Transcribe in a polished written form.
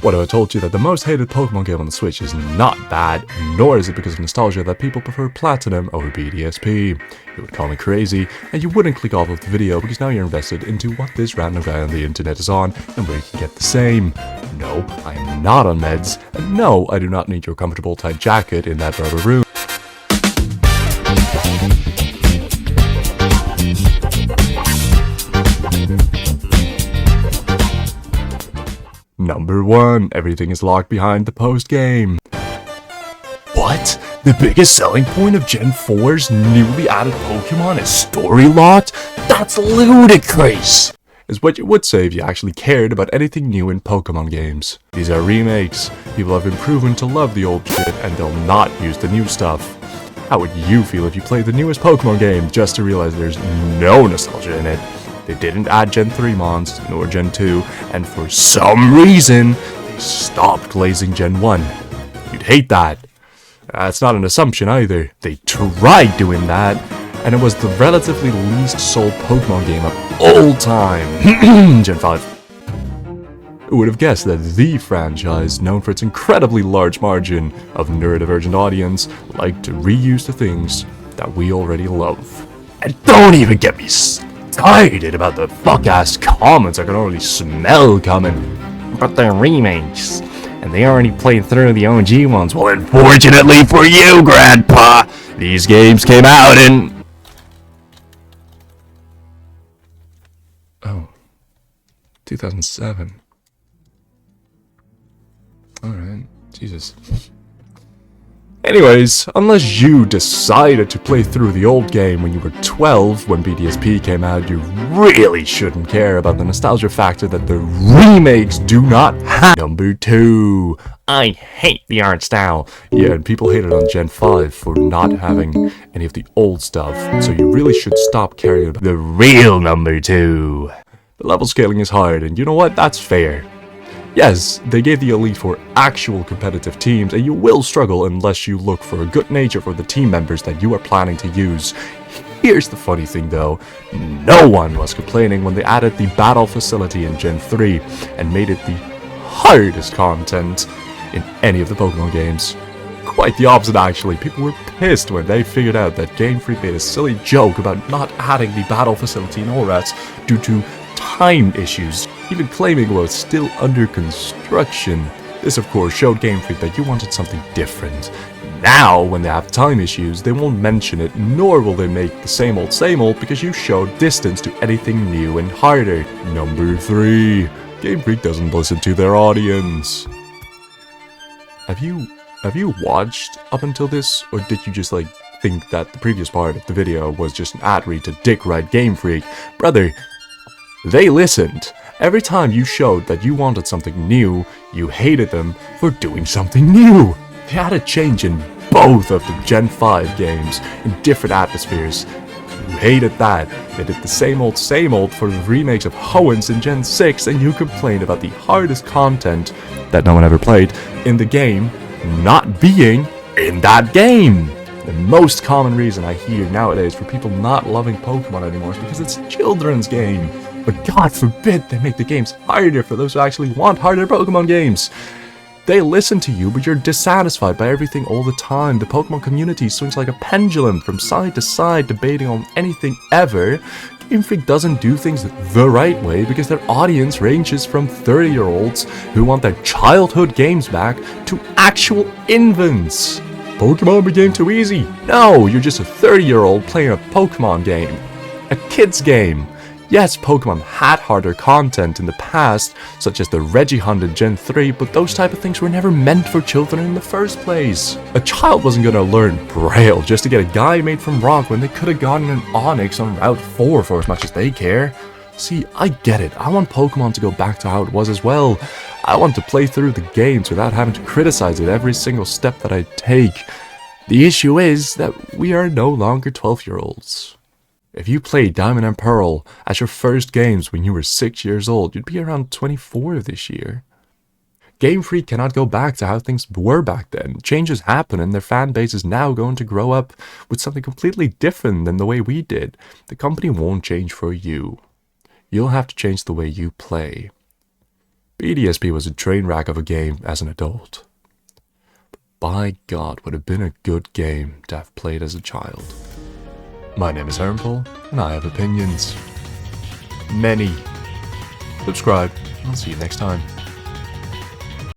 What if I told you that the most hated Pokemon game on the Switch is not bad, nor is it because of nostalgia that people prefer Platinum over BDSP? You would call me crazy, and you wouldn't click off of the video because now you're invested into what this random guy on the internet is on, and where you can get the same. No, I am not on meds, and no, I do not need your comfortable tight jacket in that rubber room. Number 1, everything is locked behind the post-game. What? The biggest selling point of Gen 4's newly added Pokemon is story locked? That's ludicrous! Is what you would say if you actually cared about anything new in Pokemon games. These are remakes. People have been proven to love the old shit and they'll not use the new stuff. How would you feel if you played the newest Pokemon game just to realize there's no nostalgia in it? They didn't add Gen 3 mons, nor Gen 2, and for some reason, they stopped glazing Gen 1. You'd hate that. That's not an assumption either. They tried doing that, and it was the relatively least sold Pokemon game of all time. Gen 5. Who would have guessed that the franchise, known for its incredibly large margin of neurodivergent audience, liked to reuse the things that we already love? And don't even get me excited about the fuck-ass comments I can already smell coming. But they're remakes, and they already played through the OG ones. Well, unfortunately for you, Grandpa, these games came out in... Oh. 2007. Alright. Jesus. Anyways, unless you decided to play through the old game when you were 12 when BDSP came out, you really shouldn't care about the nostalgia factor that the remakes do not have. Number 2. I hate the art style. Yeah, and people hated on Gen 5 for not having any of the old stuff, so you really should stop caring about the real number 2. The level scaling is hard, and you know what? That's fair. Yes, they gave the Elite Four actual competitive teams, and you will struggle unless you look for a good nature for the team members that you are planning to use. Here's the funny thing though, no one was complaining when they added the battle facility in Gen 3 and made it the hardest content in any of the Pokemon games. Quite the opposite actually, people were pissed when they figured out that Game Freak made a silly joke about not adding the battle facility in ORATs due to time issues, even claiming it was still under construction. This of course showed Game Freak that you wanted something different. Now, when they have time issues, they won't mention it, nor will they make the same old because you showed distance to anything new and harder. Number 3. Game Freak doesn't listen to their audience. Have you watched up until this, or did you just think that the previous part of the video was just an ad read to dick ride Game Freak? Brother, they listened. Every time you showed that you wanted something new, you hated them for doing something new. They had a change in both of the Gen 5 games in different atmospheres. You hated that. They did the same old for the remakes of Hoenn in Gen 6, and you complained about the hardest content that no one ever played in the game not being in that game. The most common reason I hear nowadays for people not loving Pokemon anymore is because it's a children's game. But God forbid they make the games harder for those who actually want harder Pokemon games. They listen to you, but you're dissatisfied by everything all the time. The Pokemon community swings like a pendulum from side to side, debating on anything ever. Game Freak doesn't do things the right way because their audience ranges from 30-year-olds who want their childhood games back to actual infants. Pokemon became too easy. No, you're just a 30-year-old playing a Pokemon game. A kid's game. Yes, Pokemon had harder content in the past, such as the Regihunt in Gen 3, but those type of things were never meant for children in the first place. A child wasn't gonna learn Braille just to get a guy made from rock when they could have gotten an Onix on Route 4 for as much as they care. See, I get it. I want Pokemon to go back to how it was as well. I want to play through the games without having to criticize it every single step that I take. The issue is that we are no longer 12-year-olds. If you played Diamond and Pearl as your first games when you were 6 years old, you'd be around 24 this year. Game Freak cannot go back to how things were back then. Changes happen and their fan base is now going to grow up with something completely different than the way we did. The company won't change for you. You'll have to change the way you play. BDSP was a train wreck of a game as an adult. By God, would have been a good game to have played as a child. My name is Harmful, and I have opinions. Many. Subscribe, and I'll see you next time.